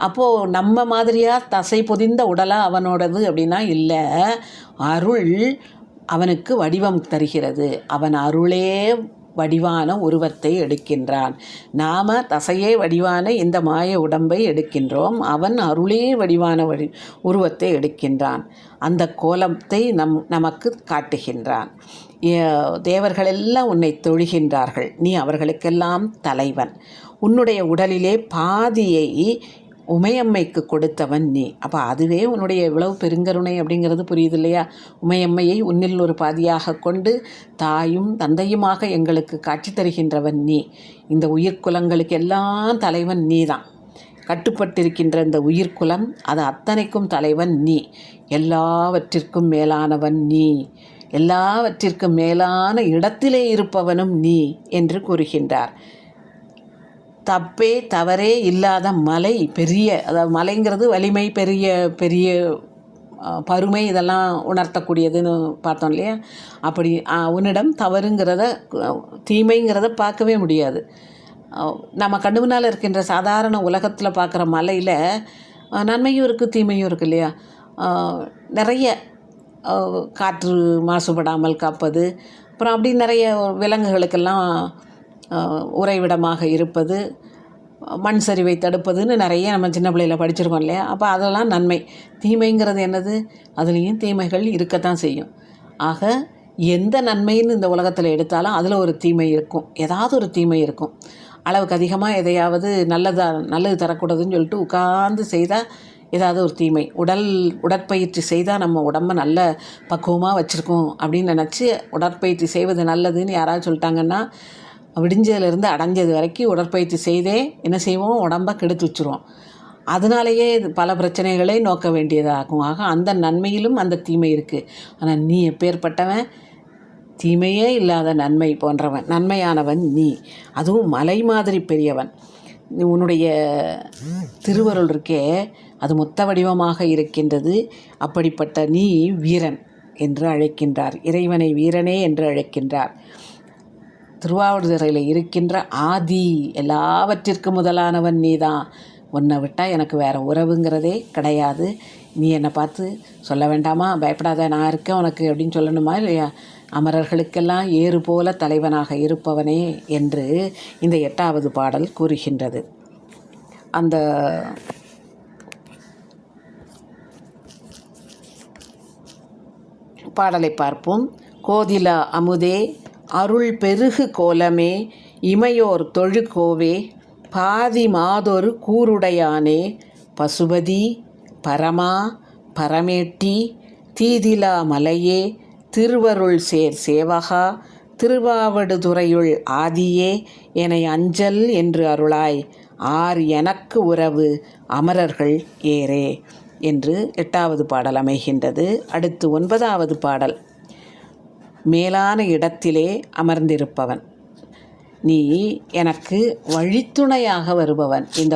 அப்போது நம்ம மாதிரியாக தசை பொதிந்த உடலாக அவனோடது அப்படின்னா இல்லை, அருள் அவனுக்கு வடிவம் தருகிறது. அவன் அருளே வடிவான உருவத்தை எடுக்கின்றான். நாம் தசையே வடிவான இந்த மாய உடம்பை எடுக்கின்றோம். அவன் அருளே வடிவான உருவத்தை எடுக்கின்றான். அந்த கோலத்தை நமக்கு காட்டுகின்றான். தேவர்களெல்லாம் உன்னை தொழுகின்றார்கள், நீ அவர்களுக்கெல்லாம் தலைவன். உன்னுடைய உடலிலே பாதியை உமையம்மைக்கு கொடுத்தவன் நீ. அப்போ அதுவே உன்னுடைய எவ்வளவு பெருங்கருணை அப்படிங்கிறது புரியுது இல்லையா? உமையம்மையை உன்னில் ஒரு பாதியாக கொண்டு தாயும் தந்தையுமாக எங்களுக்கு காட்சி தருகின்றவன் நீ. இந்த உயிர்குலங்களுக்கு எல்லாம் தலைவன் நீ தான். கட்டுப்பட்டிருக்கின்ற இந்த உயிர்குலம் அது அத்தனைக்கும் தலைவன் நீ. எல்லாவற்றிற்கும் மேலானவன் நீ. எல்லாவற்றிற்கும் மேலான இடத்திலே இருப்பவனும் நீ என்று கூறுகின்றார். தவறே இல்லாத மலை, பெரிய, அதாவது மலைங்கிறது வலிமை, பெரிய பருமை, இதெல்லாம் உணர்த்தக்கூடியதுன்னு பார்த்தோம் இல்லையா? அப்படி உன்னிடம் தவறுங்கிறத, தீமைங்கிறத பார்க்கவே முடியாது. நம்ம கண்ணு முன்னால் இருக்கின்ற சாதாரண உலகத்தில் பார்க்குற மலையில் நன்மையும் இருக்குது தீமையும் இருக்குது இல்லையா? நிறைய காற்று மாசுபடாமல் காப்பது, அப்புறம் அப்படி நிறைய விலங்குகளுக்கெல்லாம் உறைவிடமாக இருப்பது, மண் சரிவை தடுப்பதுன்னு நிறைய நம்ம சின்ன பிள்ளையில் படிச்சிருக்கோம் இல்லையா? அப்போ அதெல்லாம் நன்மை. தீமைங்கிறது என்னது? அதுலேயும் தீமைகள் இருக்கத்தான் செய்யும். ஆக எந்த நன்மைன்னு இந்த உலகத்தில் எடுத்தாலும் அதில் ஒரு தீமை இருக்கும், ஏதாவது ஒரு தீமை இருக்கும். அளவுக்கு அதிகமாக எதையாவது நல்லது தரக்கூடாதுன்னு சொல்லிட்டு உட்கார்ந்து செய்தால் ஏதாவது ஒரு தீமை. உடற்பயிற்சி செய்தால் நம்ம உடம்பை நல்ல பக்குவமாக வச்சுருக்கோம் அப்படின்னு நினச்சி உடற்பயிற்சி செய்வது நல்லதுன்னு யாராவது சொல்லிட்டாங்கன்னா, விடிஞ்சதுலேருந்து அடைஞ்சது வரைக்கும் உடற்பயிற்சி செய்தே என்ன செய்வோம்? உடம்பை கெடுத்து வச்சுருவோம். அதனாலேயே பல பிரச்சனைகளை நோக்க வேண்டியதாகும். ஆக அந்த நன்மையிலும் அந்த தீமை இருக்குது. ஆனால் நீ எப்பேற்பட்டவன்? தீமையே இல்லாத நன்மை போன்றவன், நன்மையானவன் நீ. அதுவும் மலை மாதிரி பெரியவன். உன்னுடைய திருவருள் இருக்கே, அது மொத்த வடிவமாக இருக்கின்றது. அப்படிப்பட்ட நீ வீரன் என்று அழைக்கின்றார். இறைவனை வீரனே என்று அழைக்கின்றார். திருவாவடுதுறையில் இருக்கின்ற ஆதி, எல்லாவற்றிற்கும் முதலானவன் நீ தான். உன்னை விட்டால் எனக்கு வேறு உறவுங்கிறதே கிடையாது. நீ என்னை பார்த்து சொல்ல வேண்டாமா, பயப்படாத, நான் இருக்கேன் உனக்கு அப்படின்னு சொல்லணுமா இல்லையா? அமரர்களுக்கெல்லாம் ஏறு போல தலைவனாக இருப்பவனே என்று இந்த 8வது பாடல் கூறுகின்றது. அந்த பாடலை பார்ப்போம். கோதிலா அமுதே, அருள் பெருகு கோலமே, இமையோர் தொழுகோவே, பாதி மாதொரு கூருடையானே, பசுபதி பரமா பரமேட்டி, தீதிலா மலையே, திருவருள் சேவகா, திருவாவடுதுறையுள் ஆதியே, எனை அஞ்சல் என்று அருளாய், ஆர் எனக்கு உறவு அமரர்கள் ஏரே என்று 8வது பாடல் அமைகின்றது. அடுத்து 9வது பாடல். மேலான இடத்திலே அமர்ந்திருப்பவன் நீ, எனக்கு வழித்துணையாக வருபவன். இந்த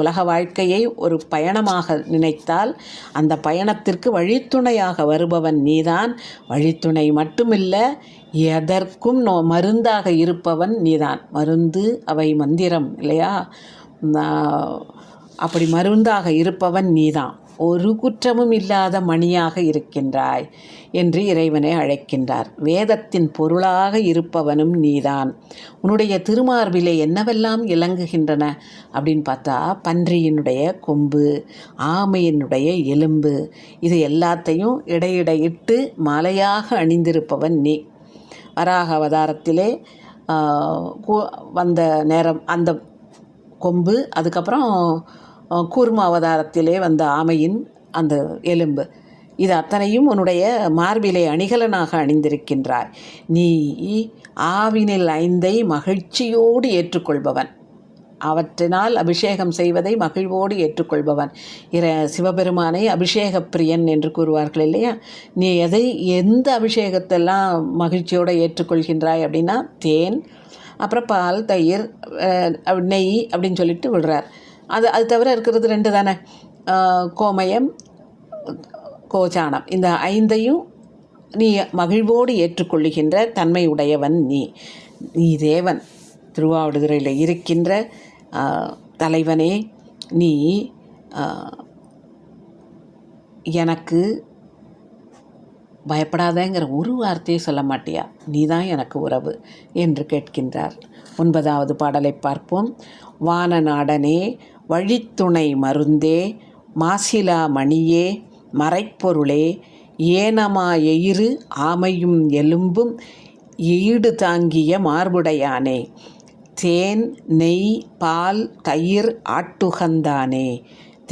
உலக வாழ்க்கையை ஒரு பயணமாக நினைத்தால் அந்த பயணத்திற்கு வழித்துணையாக வருபவன் நீதான். வழித்துணை மட்டுமில்லை, எதற்கும் மருந்தாக இருப்பவன் நீதான். மருந்து அவை மந்திரம் இல்லையா? அப்படி மருந்தாக இருப்பவன் நீதான். ஒரு குற்றமும் இல்லாத மணியாக இருக்கின்றாய் என்று இறைவனை அழைக்கின்றார். வேதத்தின் பொருளாக இருப்பவனும் நீதான். உன்னுடைய திருமார்பிலே என்னவெல்லாம் இலங்குகின்றன அப்படின்னு பார்த்தா, பன்றியினுடைய கொம்பு, ஆமையினுடைய எலும்பு, இது எல்லாத்தையும் இடையிடையிட்டு மாலையாக அணிந்திருப்பவன் நீ. வராக அவதாரத்திலே வந்த நேரம் அந்த கொம்பு, அதுக்கப்புறம் கூர்ம அவதாரத்திலே வந்த ஆமையின் அந்த எலும்பு, இது அத்தனையும் உன்னுடைய மார்பிலே அணிகலனாக அணிந்திருக்கின்றாய். நீ ஆவினில் 5 மகிழ்ச்சியோடு ஏற்றுக்கொள்பவன். அவற்றினால் அபிஷேகம் செய்வதை மகிழ்வோடு ஏற்றுக்கொள்பவன். சிவபெருமானை அபிஷேக பிரியன் என்று கூறுவார்கள் இல்லையா? நீ எந்த அபிஷேகத்தெல்லாம் மகிழ்ச்சியோடு ஏற்றுக்கொள்கின்றாய் அப்படின்னா தேன், அப்புறம் பால், தயிர், நெய் அப்படின்னு சொல்லிட்டு விடுறார். அது தவிர இருக்கிறது 2 தானே, கோமயம், கோச்சானம். இந்த 5ஐயும் நீ மகிழ்வோடு ஏற்றுக்கொள்ளுகின்ற தன்மை உடையவன். நீ தேவன், திருவாவடுதுறையில் இருக்கின்ற தலைவனே, நீ எனக்கு பயப்படாதேங்கிற ஒரு வார்த்தையை சொல்ல மாட்டியா? நீ தான் எனக்கு உறவு என்று கேட்கின்றார். 9வது பாடலை பார்ப்போம். வானநாடனே, வழித்துணை மருந்தே, மாசிலா மணியே, மறைப்பொருளே, ஏனமா எயிறு ஆமையும் எலும்பும் ஈடு தாங்கிய மார்புடையானே, தேன், நெய், பால், தயிர் ஆட்டுகந்தானே,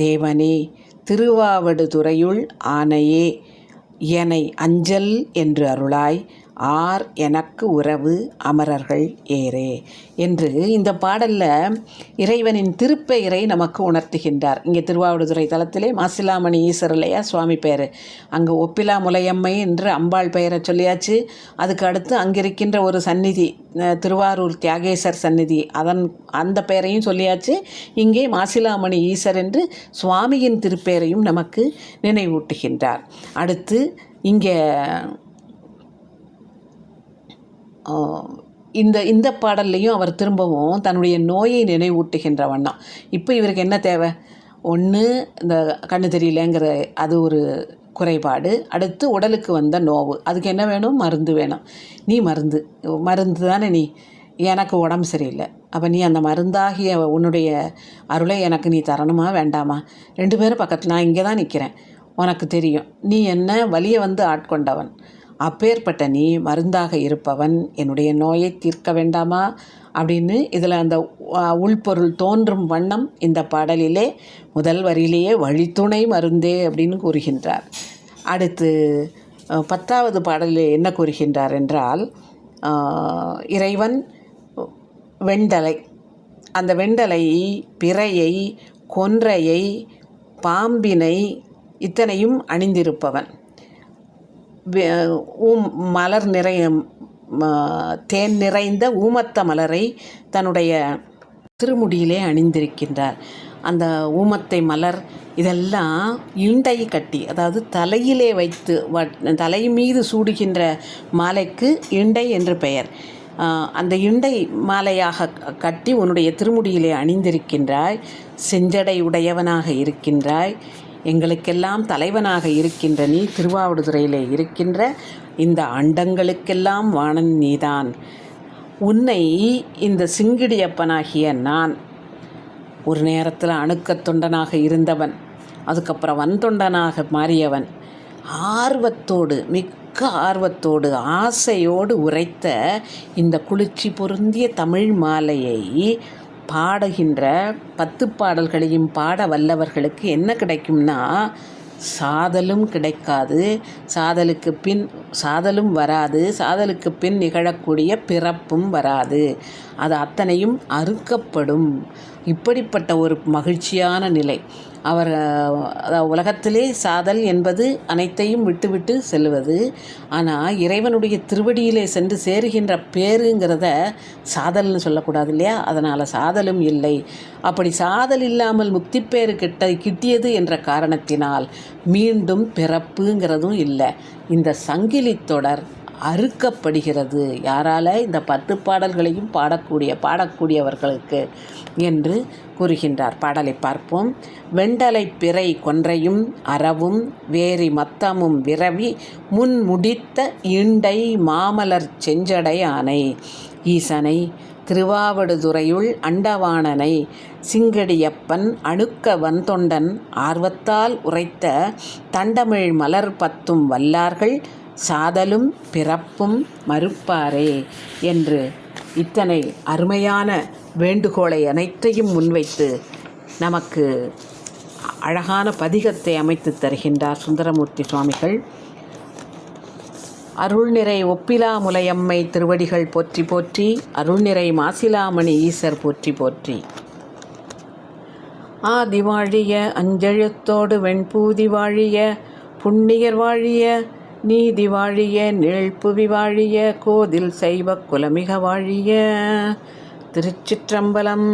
தேவனே, திருவாவடுதுறையுள் ஆனையே, எனை அஞ்சல் என்று அருளாய், ஆர் எனக்கு உறவு அமரர்கள் ஏரே என்று இந்த பாடலில் இறைவனின் திருப்பெயரை நமக்கு உணர்த்துகின்றார். இங்கே திருவாவடுதுறை தலத்திலே மாசிலாமணி ஈஸ்வரர் இல்லையா சுவாமி பேர், அங்கே ஒப்பிலா முலையம்மை என்று அம்பாள் பெயரை சொல்லியாச்சு. அதுக்கு அடுத்து அங்கிருக்கின்ற ஒரு சந்நிதி, திருவாரூர் தியாகேசர் சந்நிதி, அந்த பெயரையும் சொல்லியாச்சு. இங்கே மாசிலாமணி ஈஸ்வர் என்று சுவாமியின் திருப்பெயரையும் நமக்கு நினைவூட்டுகின்றார். அடுத்து இங்கே இந்த பாடல்லையும் அவர் திரும்பவும் தன்னுடைய நோயை நினைவூட்டுகின்ற வண்ணம். இப்போ இவருக்கு என்ன தேவை? ஒன்று இந்த கண்ணு தெரியலங்கிற அது ஒரு குறைபாடு, அடுத்து உடலுக்கு வந்த நோவு, அதுக்கு என்ன வேணும்? மருந்து வேணும். நீ மருந்து தானே, நீ எனக்கு உடம்பு சரியில்லை, அப்போ நீ அந்த மருந்தாகிய உன்னுடைய அருளை எனக்கு நீ தரணுமா வேண்டாமா? 2 பேரும் பக்கத்தில், நான் இங்கே தான் நிற்கிறேன், உனக்கு தெரியும், நீ என்ன வலியை வந்து ஆட்கொண்டவன், அப்பேற்பட்ட நீ மருந்தாக இருப்பவன், என்னுடைய நோயை தீர்க்க வேண்டாமா அப்படின்னு இதில் அந்த உள்பொருள் தோன்றும் வண்ணம் இந்த பாடலிலே முதல் வரியிலேயே வழித்துணை மருந்தே அப்படின்னு கூறுகின்றார். அடுத்து 10வது பாடலில் என்ன கூறுகின்றார் என்றால், இறைவன் வெண்டலை, அந்த வெண்டலை, பிறையை, கொன்றையை, பாம்பினை இத்தனையும் அணிந்திருப்பவன், மலர் தேன் நிறைந்த ஊமத்த மலரை தன்னுடைய திருமுடியிலே அணிந்திருக்கின்றார். அந்த ஊமத்தை மலர் இதெல்லாம் இண்டை கட்டி, அதாவது தலையிலே வைத்து தலை மீது சூடுகின்ற மாலைக்கு இண்டை என்று பெயர். அந்த இண்டை மாலையாக கட்டி உன்னுடைய திருமுடியிலே அணிந்திருக்கின்றாய், செஞ்சடை உடையவனாக இருக்கின்றாய், எங்களுக்கெல்லாம் தலைவனாக இருக்கின்ற நீ, திருவாவடுதுறையிலே இருக்கின்ற இந்த அண்டங்களுக்கெல்லாம் வாணன் நீதான். உன்னை இந்த சிங்கிடியப்பனாகிய நான் ஒரு நேரத்தில் அணுக்கத் தொண்டனாக இருந்தவன், அதுக்கப்புறம் வன்தொண்டனாக மாறியவன், ஆர்வத்தோடு, மிக்க ஆர்வத்தோடு, ஆசையோடு உரைத்த இந்த குளிர்ச்சி பொருந்திய தமிழ் மாலையை பாடுகின்ற 10 பாடல்களையும் பாட வல்லவர்களுக்கு என்ன கிடைக்கும்னா, சாதலும் கிடைக்காது, சாதலும் வராது, சாதலுக்கு பின் நிகழக்கூடிய பிறப்பும் வராது, அது அத்தனையும் அறுக்கப்படும். இப்படிப்பட்ட ஒரு மகிழ்ச்சியான நிலை. அவர் உலகத்திலே சாதல் என்பது அனைத்தையும் விட்டுவிட்டு செல்வது, ஆனால் இறைவனுடைய திருவடியிலே சென்று சேருகின்ற பேருங்கிறத சாதல்னு சொல்லக்கூடாது இல்லையா? அதனால் சாதலும் இல்லை. அப்படி சாதல் இல்லாமல் முக்திப்பேறு கிட்டியது என்ற காரணத்தினால் மீண்டும் பிறப்புங்கிறதும் இல்லை. இந்த சங்கிலி தொடர் அறுக்கப்படுகிறது. யாரால? இந்த 10 பாடல்களையும் பாடக்கூடியவர்களுக்கு என்று கூறுகின்றார். பாடலை பார்ப்போம். வெண்டலை பிறை கொன்றையும் அறவும் வேரி மத்தமும் விரவி முன் முடித்த இண்டை மாமலர் செஞ்சடை ஆனை, ஈசனை, திருவாவடுதுறையுள் அண்டவாணனை, சிங்கடியப்பன், அணுக்க வன்தொண்டன், ஆர்வத்தால் உரைத்த தண்டமிழ் மலர் 10 வல்லார்கள், சாதலும் பிறப்பும் மறுப்பாரே என்று இத்தனை அருமையான வேண்டுகோளை அனைத்தையும் முன்வைத்து நமக்கு அழகான பதிகத்தை அமைத்து தருகின்றார் சுந்தரமூர்த்தி சுவாமிகள். அருள்நிறை ஒப்பிலா முலையம்மை திருவடிகள் போற்றி போற்றி, அருள்நிறை மாசிலாமணி ஈசர் போற்றி போற்றி. ஆதி வாழிய அஞ்செழுத்தோடு வெண்பூதி வாழிய புண்ணியர் வாழிய நீதி வாழிய நீழ்ப்புவி வாழிய கோதில் சைவ குலமிக வாழிய. திருச்சிற்றம்பலம்.